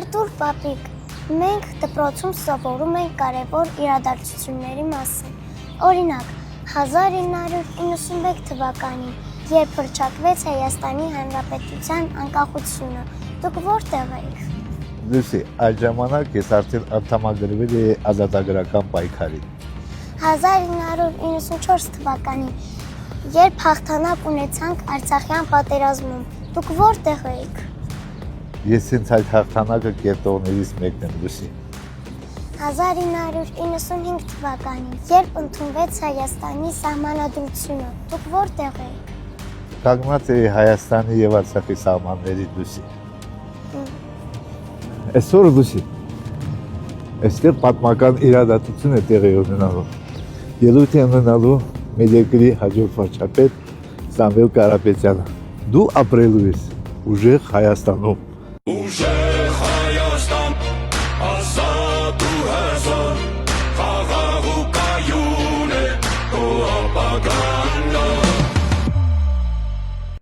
Արտուր պապիկ, մենք դպրոցում սովորում ենք կարևոր իրադարձությունների մասին։ Օրինակ, 1991 թվականին, երբ հռչակվեց Հայաստանի Հանրապետության անկախությունը, դուք որտեղ էիք։ Լուսի, այդ ժամանակ ես արդեն անդամագրվել էի ազատագրական պայքարին։ 1994 թվականին, երբ հաղթանակ ունեցանք Արցախյան պատերազմում, դուք որտեղ էիք։ Ես հենց այդ հաղթանակը կերտողներից մեկն եմ, Լուսի։ 1995 թվականին, երբ ընդունվեց Հայաստանի սահմանադրությունը, դուք որտեղ էիք։ Կանգնած էի Հայաստանի եւ Արցախի սահմանների, Լուսի։ Այսօր, Լուսի, այստեղ պատմական իրադարձություն է տեղի ունենալու։ Ելույթ է ունենալու մեր երկրի հաջորդ վարչապետ Սամվել Կարապետյանը։ Դու ապրելու ես ուժեղ Հայաստանում։